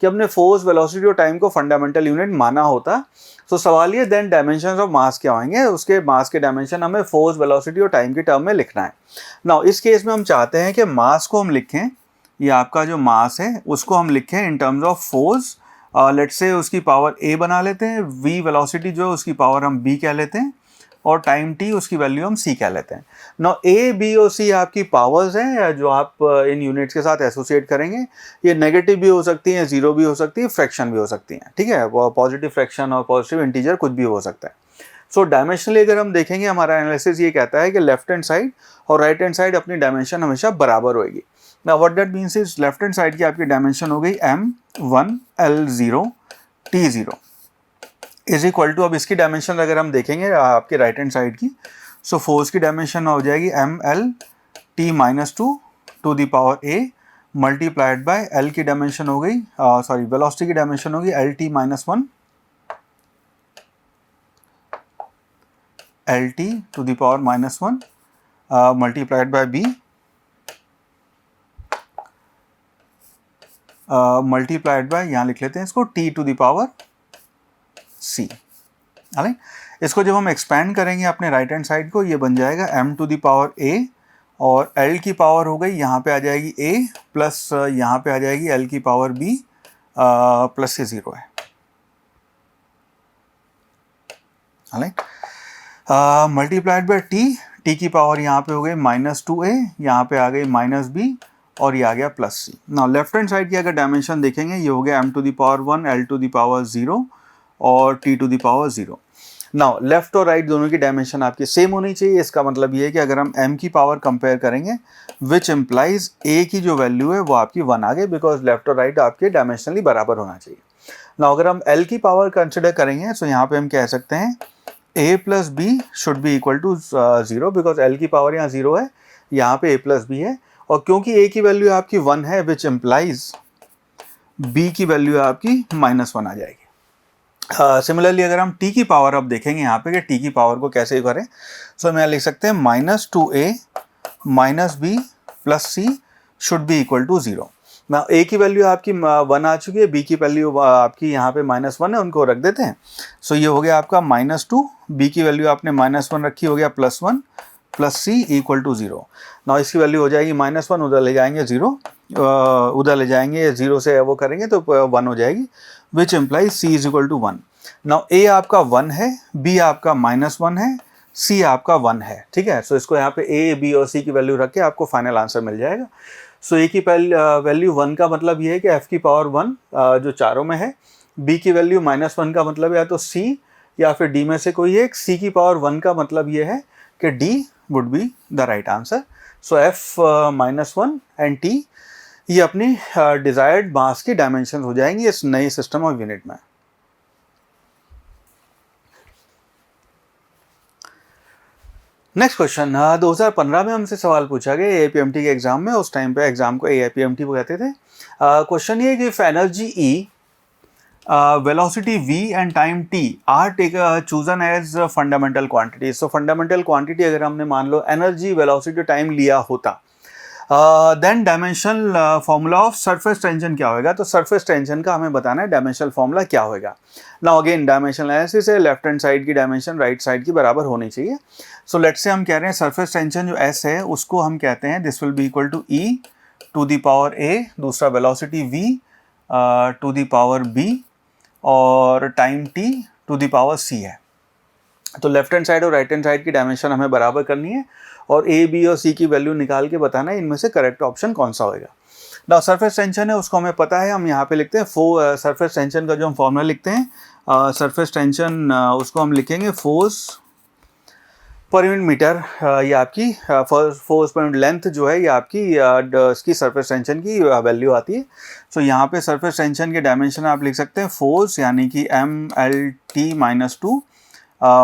Speaker 1: कि हमने फोर्स, वेलोसिटी और टाइम को फंडामेंटल यूनिट माना होता, तो सवाल ये देन डायमेंशंस ऑफ मास क्या होंगे, उसके मास के डायमेंशन हमें फोर्स, वेलोसिटी और टाइम के टर्म में लिखना है। नाउ इस केस में हम चाहते हैं कि मास को हम लिखें, ये आपका जो मास है उसको हम लिखें इन terms of force, let's say उसकी पावर a बना लेते हैं, v वेलोसिटी जो है उसकी पावर हम b कह लेते हैं, और टाइम t उसकी वैल्यू हम c कह लेते हैं। नाउ a, b और c आपकी पावर्स हैं जो आप इन यूनिट्स के साथ एसोसिएट करेंगे। ये नेगेटिव भी हो सकती हैं, जीरो भी हो सकती है, फ्रैक्शन भी हो सकती हैं, ठीक है, पॉजिटिव फ्रैक्शन और पॉजिटिव इंटीजर कुछ भी हो सकता है। सो डायमेंशनली अगर हम देखेंगे हमारा एनालिसिस ये कहता है कि लेफ्ट हैंड साइड और राइट हैंड साइड अपनी डायमेंशन हमेशा बराबर होगी। Now what that means is left hand side की आपकी डायमेंशन हो गई m1 l0 t0 is equal to, अब इसकी डायमेंशन अगर हम देखेंगे आपके राइट हैंड साइड की, सो फोर्स की डायमेंशन हो जाएगी ml t-2 to the power a multiplied by l की डायमेंशन हो गई, सॉरी वेलोसिटी की डायमेंशन होगी lt-1 lt to the power -1 multiplied by b multiplied by, यहाँ लिख लेते हैं इसको t to the power c। Right, इसको जब हम एक्सपैंड करेंगे अपने राइट हैंड साइड को, ये बन जाएगा m to the power a, और l की पावर हो गई यहाँ पे आ जाएगी a प्लस यहाँ पे आ जाएगी l की पावर b प्लस ये 0 है। राइट, मल्टीप्लाइड बाय t की पावर यहाँ पे हो गई -2a, यहाँ पे आ गई -b, और ये आ गया +c। Now left hand side की अगर डायमेंशन देखेंगे ये हो गया m to the power 1 l to the power 0 और t to the power 0। Now left और राइट दोनों की डायमेंशन आपकी सेम होनी चाहिए। इसका मतलब ये है कि अगर हम m की पावर कंपेयर करेंगे विच इम्प्लाइज a की जो वैल्यू है वो आपकी 1 आ गई, बिकॉज लेफ्ट और राइट आपके डायमेंशनली बराबर होना चाहिए। नाउ अगर हम l की पावर कंसिडर करेंगे तो यहाँ पे हम कह सकते हैं a plus b should be equal to 0, because l की पावर यहाँ 0 है, यहाँ पे a प्लस b है, और क्योंकि a की वैल्यू आपकी 1 है विच इम्प्लाइज b की वैल्यू आपकी -1 आ जाएगी। सिमिलरली अगर हम t की पावर अब देखेंगे यहाँ पे कि t की पावर को कैसे करें, सो मैं लिख सकते हैं -2a -b plus c should be equal to 0। ना a की वैल्यू आपकी 1 आ चुकी है, b की वैल्यू आपकी यहाँ पे -1 है, उनको रख देते हैं। सो ये हो गया आपका -2, b की वैल्यू आपने -1 रखी, हो गया +1 प्लस c इक्वल टू 0। ना इसकी वैल्यू हो जाएगी -1, उधर ले जाएंगे 0, उधर ले जाएंगे 0 से वो करेंगे तो 1 हो जाएगी, which implies c is equal to 1। Now a आपका 1 है, b आपका -1 है, c आपका 1 है, ठीक है। सो इसको यहाँ पे a, b और c की वैल्यू रख के आपको फाइनल आंसर मिल जाएगा। सो a की वैल्यू 1 का मतलब ये है कि f की पावर 1 जो चारों में है, b की वैल्यू -1 का मतलब या तो c या फिर d में से कोई एक, c की पावर 1 का मतलब ये है कि d would be the right answer. So f -1 and t ये अपनी डिजायर्ड मास की डायमेंशन हो जाएंगी इस नई सिस्टम ऑफ यूनिट में। नेक्स्ट क्वेश्चन, 2015 में हमसे सवाल पूछा गया एपीएमटी के एग्जाम में, उस टाइम पे एग्जाम को एपीएमटी वो कहते थे। क्वेश्चन ये कि energy E, velocity v and time t are chosen as fundamental quantities। so fundamental quantity अगर हमने मान लो energy, velocity, time लिया होता, then dimensional formula of surface tension क्या होगा, तो सरफेस टेंशन का हमें बताना है डायमेंशनल फॉर्मूला क्या होगा। नाउ अगेन डायमेंशनल एनालिसिस है, लेफ्ट हैंड साइड की डायमेंशन राइट साइड की बराबर होनी चाहिए। सो लेट्स से हम कह रहे हैं सरफेस टेंशन जो s है उसको हम कहते हैं this will be equal to e to the power a, दूसरा velocity v to the power b, और time t to the power c है। तो लेफ्ट हैंड साइड और राइट हैंड साइड की डायमेंशन हमें बराबर करनी है और a, b और c की वैल्यू निकाल के बताना है इनमें से करेक्ट ऑप्शन कौन सा होगा। ना सरफेस टेंशन है उसको हमें पता है, हम यहाँ पे लिखते हैं सरफेस टेंशन का जो हम फॉर्मूला लिखते हैं, सरफेस टेंशन उसको हम लिखेंगे फोर्स पर यूनिट मीटर, ये आपकी फोर्स पर यूनिट लेंथ जो है ये आपकी इसकी सरफेस टेंशन की वैल्यू आती है। सो यहाँ पे सरफेस टेंशन के डायमेंशन आप लिख सकते हैं फोर्स यानी कि MLT-2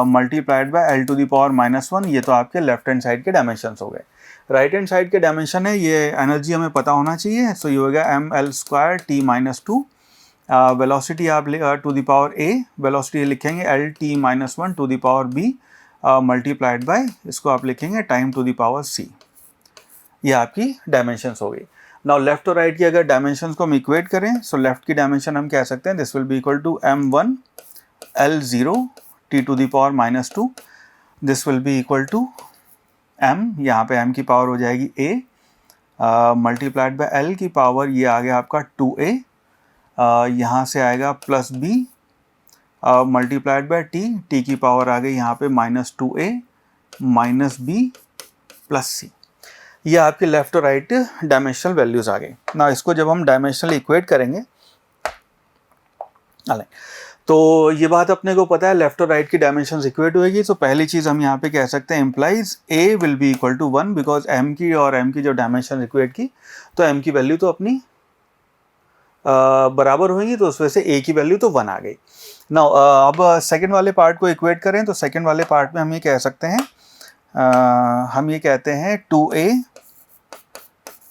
Speaker 1: मल्टीप्लाइड बाय L⁻⁻1। ये तो आपके लेफ्ट हैंड साइड के डायमेंशन हो गए। राइट हैंड साइड के डायमेंशन है, ये एनर्जी हमें पता होना चाहिए। सो ये हो गया ML²T-2। वेलोसिटी आप to the power A, velocity लिखेंगे LT-1 to the power B multiplied by इसको आप लिखेंगे time to the power C। ये आपकी डायमेंशंस हो गई। नाउ लेफ्ट और राइट की अगर डायमेंशंस को हम इक्वेट करें, सो लेफ्ट की डायमेंशन हम कह सकते हैं this will be equal to M1 L0 T to the power -2। This will be equal to M, यहाँ पे M की पावर हो जाएगी A मल्टीप्लाइड बाय L की पावर ये आ गया आपका 2A, यहाँ से आएगा plus B multiplied by T की पावर आ गई यहाँ पे -2A -B प्लस C। ये आपके लेफ्ट और राइट डायमेंशनल वैल्यूज आ गए। ना इसको जब हम डायमेंशनल इक्वेट करेंगे, तो ये बात अपने को पता है लेफ्ट और राइट की डायमेंशंस इक्वेट होएगी। तो पहली चीज़ हम यहाँ पे कह सकते हैं implies A will be equal to 1, because M की और M की जो डायमेंशन इक्वेट की तो M की वैल्यू तो अपनी बराबर होंगी, तो उस वजह से A की वैल्यू तो 1 आ गई। नाउ अब सेकंड वाले पार्ट को इक्वेट करें तो सेकंड वाले पार्ट में हम ये कह सकते हैं हम ये कहते हैं 2A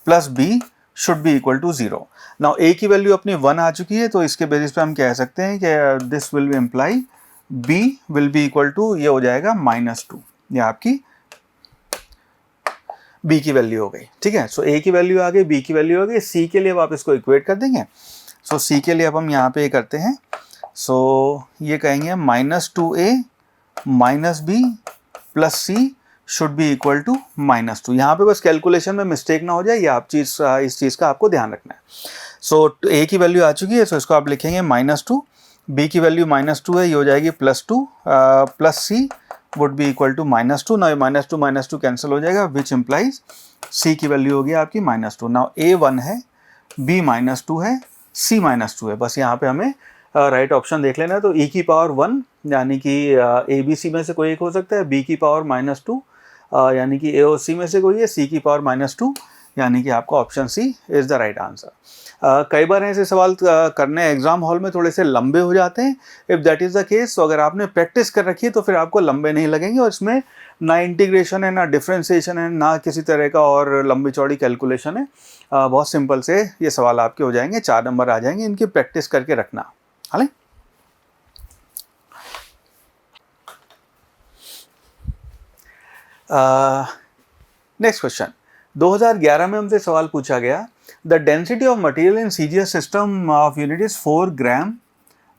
Speaker 1: plus B should be equal to 0। Now A की वैल्यू अपनी 1 आ चुकी है, तो इसके बेसिस पे हम कह सकते हैं कि this will be imply B will be equal to ये हो जाएगा -2। ये आपकी B की वैल्यू हो गई। ठीक है, सो A की वैल्यू आ गई, B की वैल्यू हो गई। C के लिए अब आप इसको इक्वेट कर देंगे। सो C के लिए अब हम यहाँ पे करते हैं, सो ये कहेंगे -2A -B plus C should be equal to -2। यहाँ पे बस कैलकुलेशन में मिस्टेक ना हो जाए, ये आप इस चीज़ का आपको ध्यान रखना है। सो A की वैल्यू आ चुकी है, सो इसको आप लिखेंगे -2, B की वैल्यू -2 है, ये हो जाएगी +2 plus C would be equal to -2। Now -2 cancel हो जाएगा, विच इम्प्लाइज C की वैल्यू होगी आपकी -2। नाउ A 1 है, B -2 है, C -2 है। बस यहाँ पे हमें राइट ऑप्शन देख लेना है। तो E की पावर 1 यानी कि A B C में से कोई एक हो सकता है, B की पावर -2 यानी कि A और C में से कोई है, C की पावर -2 यानी कि आपका option C is the right answer. कई बार ऐसे सवाल करने एग्जाम हॉल में थोड़े से लंबे हो जाते हैं। If that is the case, तो अगर आपने प्रैक्टिस कर रखी है तो फिर आपको लंबे नहीं लगेंगे, और इसमें ना इंटीग्रेशन है, ना डिफ्रेंसिएशन है, ना किसी तरह का और लंबी चौड़ी कैलकुलेशन है। बहुत सिंपल से ये सवाल आपके हो जाएंगे, 4 नंबर आ जाएंगे। इनकी प्रैक्टिस करके रखना। हाल नेक्स्ट क्वेश्चन 2011 में हमसे सवाल पूछा गया, the density of material in CGS system of unit is 4 ग्राम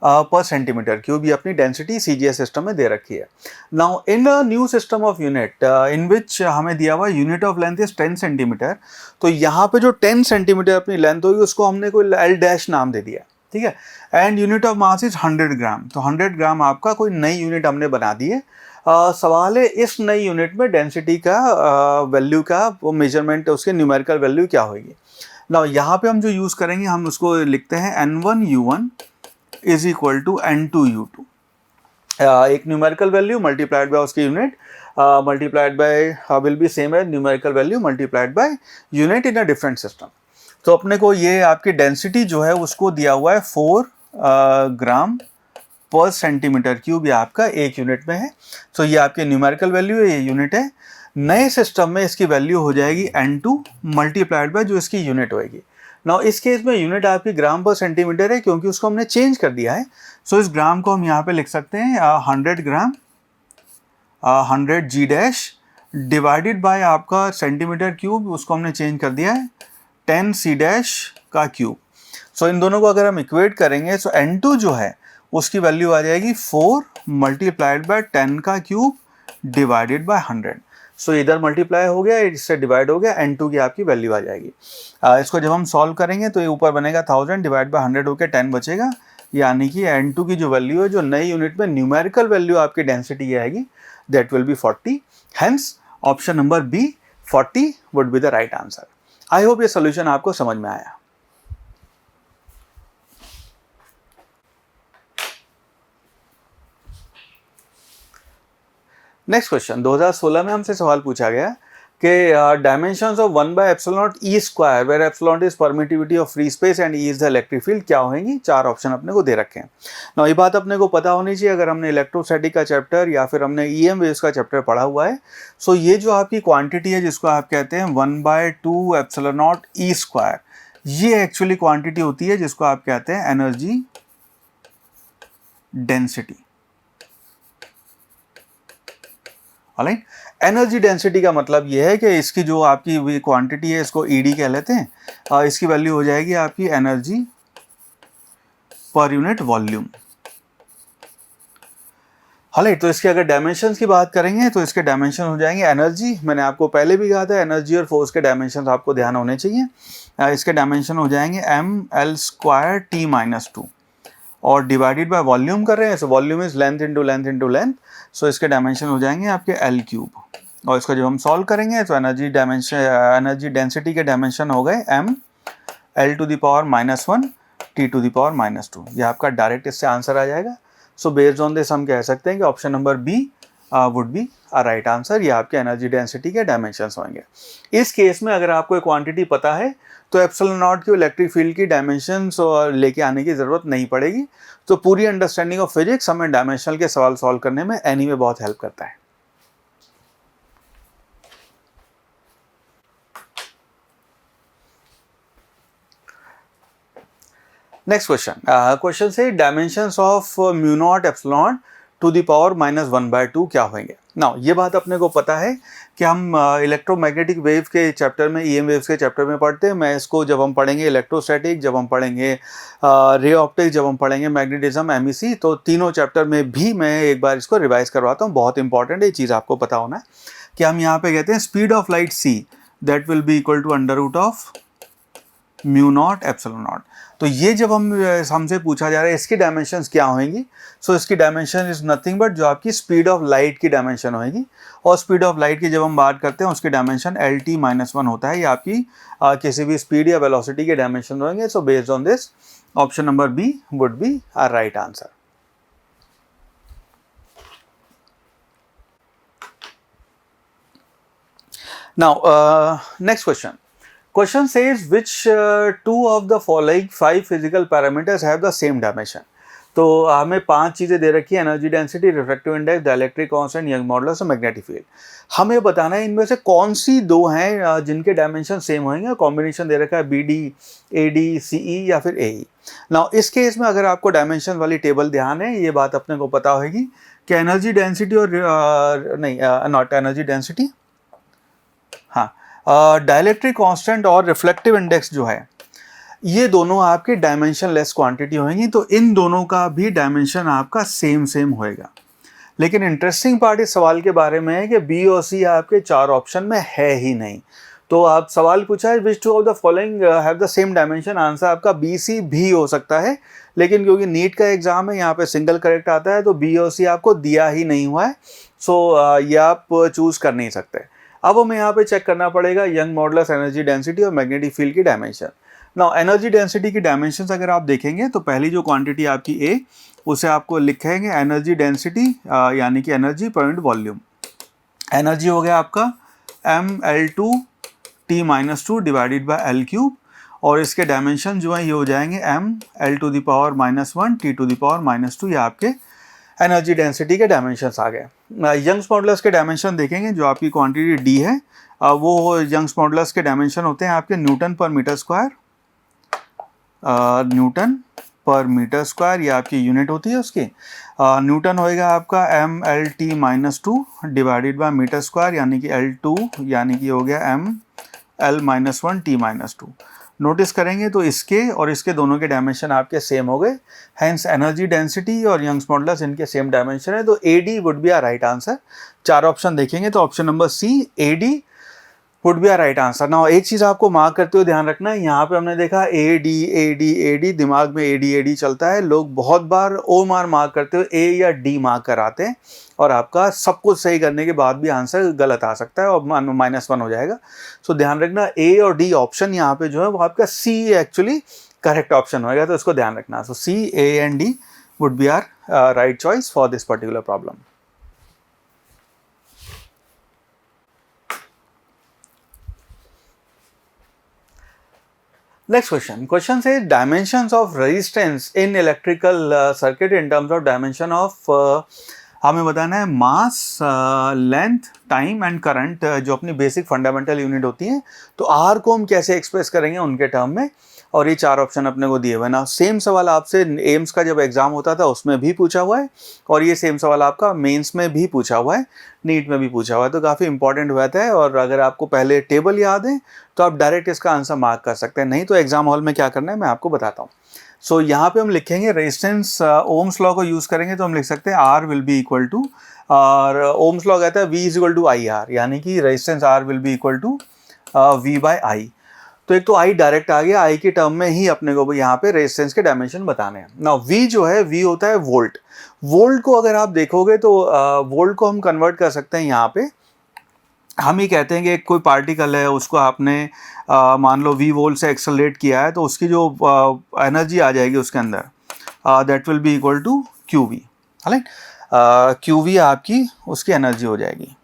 Speaker 1: पर सेंटीमीटर क्यूब। ये अपनी डेंसिटी सीजीएस सिस्टम में दे रखी है। Now in a new system of unit in which हमें दिया हुआ unit of length is 10 centimetre. तो यहाँ पे जो 10 सेंटीमीटर अपनी लेंथ होगी उसको हमने कोई L' नाम दे दिया। ठीक है, and unit of mass is 100 ग्राम। तो 100 ग्राम आपका कोई नई यूनिट हमने बना दी है। सवाल है इस नई यूनिट में डेंसिटी का वैल्यू का वो मेजरमेंट, उसके न्यूमेरिकल वैल्यू क्या होगी। ना यहाँ पे हम जो यूज़ करेंगे हम उसको लिखते हैं N1U1 is equal to N2U2। एक न्यूमेरिकल वैल्यू मल्टीप्लाइड बाय उसकी unit multiplied by will be same as numerical value multiplied by unit in a different system. तो अपने को ये आपकी डेंसिटी जो है उसको दिया हुआ है 4 ग्राम पर सेंटीमीटर क्यूब, ये आपका एक यूनिट में है। तो ये आपकी न्यूमेरिकल वैल्यू है, ये यूनिट है। नए सिस्टम में इसकी वैल्यू हो जाएगी N2 मल्टीप्लाइड बाय जो इसकी यूनिट होएगी। नाउ इस केस में यूनिट आपकी ग्राम पर सेंटीमीटर है, क्योंकि उसको हमने चेंज कर दिया है। सो इस ग्राम को हम यहाँ पे लिख सकते हैं 100 ग्राम 100 G' डिवाइडेड बाय आपका सेंटीमीटर क्यूब, उसको हमने चेंज कर दिया है 10 C' का क्यूब। सो इन दोनों को अगर हम इक्वेट करेंगे, सो N2 जो है उसकी वैल्यू आ जाएगी 4 मल्टीप्लाइड बाय 10 का क्यूब डिवाइडेड बाय 100। सो इधर मल्टीप्लाई हो गया, इससे डिवाइड हो गया, N2 की आपकी वैल्यू आ जाएगी। इसको जब हम सॉल्व करेंगे तो ये ऊपर बनेगा 1000 डिवाइड बाय 100 होकर 10 बचेगा, यानी कि N2 की जो वैल्यू है, जो नई यूनिट में न्यूमेरिकल वैल्यू आपकी डेंसिटी की आएगी, that will be 40। Hence option number B 40 would be the right answer. I hope ये सोल्यूशन आपको समझ में आया। नेक्स्ट क्वेश्चन 2016 में हमसे सवाल पूछा गया कि dimensions of 1/ε0 E square where epsilon is permittivity of free space and E is the electric field क्या होंगी। चार ऑप्शन अपने को दे रखे हैं। ना ये बात अपने को पता होनी चाहिए अगर हमने इलेक्ट्रोस्टैटिक का चैप्टर या फिर हमने ईएम वेव्स का चैप्टर पढ़ा हुआ है। सो ये जो आपकी क्वांटिटी है जिसको आप कहते हैं 1/2ε0 ई स्क्वायर, ये एक्चुअली क्वांटिटी होती है जिसको आप कहते हैं energy density. Alright, energy density का मतलब ये है कि इसकी जो आपकी क्वांटिटी है इसको ईडी कह लेते हैं। इसकी वैल्यू हो जाएगी आपकी एनर्जी पर यूनिट वॉल्यूम। ऑलराइट, तो इसके अगर डायमेंशंस की बात करेंगे तो इसके डायमेंशन हो जाएंगे एनर्जी, मैंने आपको पहले भी कहा था एनर्जी और फोर्स के डायमेंशन आपको ध्यान होने चाहिए। इसके डायमेंशन हो जाएंगे ml² t-2 और डिवाइडेड बाय वॉल्यूम कर रहे हैं, so volume is length into length into length, so इसके डायमेंशन हो जाएंगे आपके L3। और इसको जब हम सॉल्व करेंगे तो एनर्जी डेंसिटी के डायमेंशन हो गए m L⁻⁻1 T⁻²। ये आपका डायरेक्ट इससे आंसर आ जाएगा। सो बेस्ड ऑन दिस हम कह सकते हैं कि option number B would be a right answer. ये आपके एनर्जी डेंसिटी के डायमेंशंस होंगे। इस केस में अगर आपको एक क्वांटिटी पता है तो ε0 की इलेक्ट्रिक फील्ड की डायमेंशंस लेके आने की ज़रूरत नहीं पड़ेगी। तो पूरी अंडरस्टैंडिंग ऑफ फिजिक्स हमें डायमेंशनल के सवाल सॉल्व करने में एनीवे बहुत हेल्प करता है। Next question say dimensions of μ0ε to the power -1/2 क्या होंगे। नाउ ये बात अपने को पता है कि हम इलेक्ट्रोमैग्नेटिक वेव के चैप्टर में ईएम वेव्स के चैप्टर में पढ़ते हैं। मैं इसको जब हम पढ़ेंगे इलेक्ट्रोस्टैटिक, जब हम पढ़ेंगे रे ऑप्टिक्स, जब हम पढ़ेंगे मैग्नेटिज्म एमईसी, तो तीनों चैप्टर में भी मैं एक बार इसको रिवाइज करवाता हूँ। बहुत इंपॉर्टेंट है, ये चीज़ आपको पता होना है कि हम यहाँ पे कहते हैं speed of light c that will be equal to √of μ0ε0। तो ये जब हमसे पूछा जा रहा है इसकी डायमेंशंस क्या होंगी, सो इसकी डायमेंशन इज नथिंग बट जो आपकी स्पीड ऑफ लाइट की डायमेंशन होगी। और स्पीड ऑफ लाइट की जब हम बात करते हैं उसकी डायमेंशन L⁻⁻1 होता है। ये आपकी किसी भी स्पीड या वेलोसिटी के डायमेंशन होंगे। So based on this option number B would be a right answer. Now next question says which two of the following 5 physical parameters have the same dimension। तो हमें 5 चीज़ें दे रखी है, energy density, refractive index, dielectric constant, young modulus और magnetic field. हमें बताना है इनमें से कौन सी दो हैं जिनके डायमेंशन सेम होंगे। कॉम्बिनेशन दे रखा है BD, AD, CE या फिर AE। नाउ इस केस में अगर आपको डायमेंशन वाली टेबल ध्यान है, ये बात अपने को पता होगी कि एनर्जी डेंसिटी और नॉट एनर्जी डेंसिटी, हाँ, डाइलेक्ट्रिक कांस्टेंट और रिफ्लेक्टिव इंडेक्स जो है ये दोनों आपके डायमेंशन लेस क्वांटिटी होंगी। तो इन दोनों का भी डायमेंशन आपका सेम होएगा। लेकिन इंटरेस्टिंग पार्ट इस सवाल के बारे में है कि बी और सी आपके 4 ऑप्शन में है ही नहीं। तो आप सवाल पूछा है which two of the following have the same dimension, answer आपका बी सी भी हो सकता है। लेकिन क्योंकि नीट का एग्जाम है यहाँ पे सिंगल करेक्ट आता है तो बी और सी आपको दिया ही नहीं हुआ है। सो ये आप चूज कर नहीं सकते। अब हमें यहाँ पे चेक करना पड़ेगा यंग मॉडुलस, एनर्जी डेंसिटी और मैग्नेटिक फील्ड की डायमेंशन। नाउ एनर्जी डेंसिटी की डायमेंशंस अगर आप देखेंगे तो पहली जो क्वांटिटी आपकी ए, उसे आपको लिखेंगे एनर्जी डेंसिटी यानी कि एनर्जी पर यूनिट वॉल्यूम। एनर्जी हो गया आपका ml2 t-2 divided by L3 और इसके डायमेंशन जो है ये हो जाएंगे ml⁻⁻1 t⁻²। ये आपके एनर्जी डेंसिटी के डायमेंशंस आ गए। यंग्स मॉडुलस के डायमेंशन देखेंगे, जो आपकी क्वांटिटी डी है वो यंग्स मॉडुलस के डायमेंशन होते हैं आपके न्यूटन पर मीटर स्क्वायर। न्यूटन पर मीटर स्क्वायर ये आपकी यूनिट होती है उसकी। न्यूटन होएगा आपका ml⁻2 divided by metre square यानी कि L2 यानी कि हो गया ml-1 t-2। नोटिस करेंगे तो इसके और इसके दोनों के डायमेंशन आपके सेम हो गए। हेंस एनर्जी डेंसिटी और यंग्स मॉडुलस इनके सेम डायमेंशन है। तो AD would be a right answer. 4 option देखेंगे तो option number C AD would be a right answer. Now एक चीज़ आपको मार्क करते हुए ध्यान रखना है, यहाँ पे हमने देखा AD दिमाग में AD चलता है। लोग बहुत बार O मार्क करते हुए A या D मार्क कराते हैं और आपका सब कुछ सही करने के बाद भी आंसर गलत आ सकता है और -1 हो जाएगा। सो ध्यान रखना A और D ऑप्शन यहाँ पे जो है वो आपका C एक्चुअली करेक्ट ऑप्शन होगा, तो इसको ध्यान रखना। So C, A and D would be are right choice for this particular problem. Next question say dimensions of resistance in electrical circuit in terms of dimension of, हमें बताना है mass, length, time and current, जो अपनी basic fundamental unit होती है, तो are को हम कैसे एक्सप्रेस करेंगे उनके टर्म में, और ये 4 ऑप्शन अपने को दिए हुए ना। सेम सवाल आपसे एम्स का जब एग्जाम होता था उसमें भी पूछा हुआ है, और ये सेम सवाल आपका मेंस में भी पूछा हुआ है, नीट में भी पूछा हुआ है, तो काफ़ी इंपॉर्टेंट रहता है। और अगर आपको पहले टेबल याद है तो आप डायरेक्ट इसका आंसर मार्क कर सकते हैं, नहीं तो एग्जाम हॉल में क्या करना है मैं आपको बताता हूँ। सो यहाँ पे हम लिखेंगे रेजिस्टेंस, ओम्स लॉ को यूज़ करेंगे तो हम लिख सकते हैं R will be equal to, और ओम्स लॉ कहता है V is equal to I R, यानी कि resistance R will be equal to V by I. तो एक तो आई डायरेक्ट आ गया, आई के टर्म में ही अपने को यहाँ पे रेजिस्टेंस के डायमेंशन बताने हैं। नाउ वी जो है, वी होता है वोल्ट। वोल्ट को अगर आप देखोगे तो वोल्ट को हम कन्वर्ट कर सकते हैं यहाँ पे, हम ये कहते हैं कि कोई पार्टिकल है उसको आपने मान लो वी वोल्ट से एक्सेलरेट किया है, तो उसकी जो एनर्जी आ जाएगी उसके अंदर, that will be equal to Q V, right. Q V आपकी उसकी एनर्जी हो जाएगी,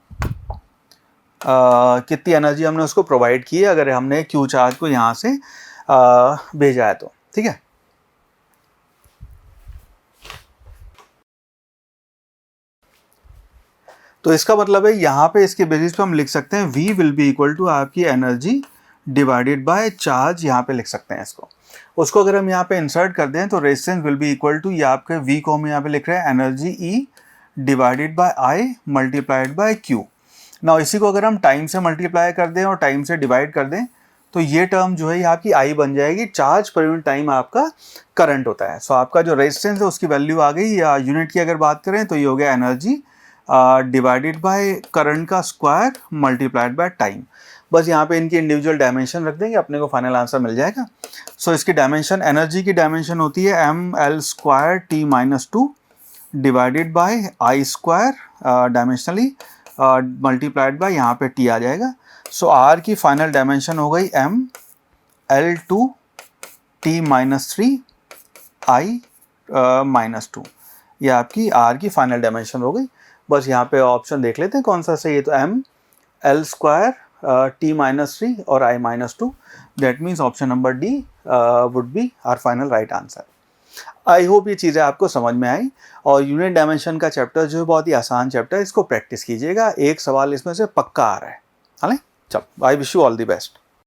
Speaker 1: कितनी एनर्जी हमने उसको प्रोवाइड की है अगर हमने क्यू चार्ज को यहाँ से भेजा है तो, ठीक है। तो इसका मतलब है यहाँ पे इसके बेसिस पे हम लिख सकते हैं V will be equal to आपकी एनर्जी डिवाइडेड बाय चार्ज, यहाँ पे लिख सकते हैं इसको। उसको अगर हम यहाँ पे इंसर्ट कर दें तो resistance will be equal to, ये आपके V को हम यहाँ पे लिख रहे हैं energy E divided by I multiplied by Q। ना इसी को अगर हम टाइम से मल्टीप्लाई कर दें और टाइम से डिवाइड कर दें तो ये टर्म जो है ये आपकी I बन जाएगी, चार्ज पर यूनिट टाइम आपका करंट होता है। सो आपका जो रेजिस्टेंस है उसकी वैल्यू आ गई, या यूनिट की अगर बात करें तो ये हो गया एनर्जी डिवाइडेड बाय करंट का स्क्वायर मल्टीप्लाइड बाय टाइम। बस यहाँ पे इनकी इंडिविजुअल डायमेंशन रख देंगे, अपने को फाइनल आंसर मिल जाएगा। सो इसकी डायमेंशन, एनर्जी की डायमेंशन होती है ml square t-2 divided by I square dimensionally multiplied by यहाँ पे t आ जाएगा। सो r की फाइनल डायमेंशन हो गई ml2 t-3 i -2, ये आपकी r की फाइनल डायमेंशन हो गई। बस यहाँ पे ऑप्शन देख लेते हैं कौन सा सही है, तो ml स्क्वायर t-3 और i -2, that means option number D would be our final right answer. I hope ये चीज़ें आपको समझ में आई, और यूनिट डायमेंशन का चैप्टर जो है बहुत ही आसान चैप्टर है, इसको प्रैक्टिस कीजिएगा, एक सवाल इसमें से पक्का आ रहा है। चलो, I wish you all the best.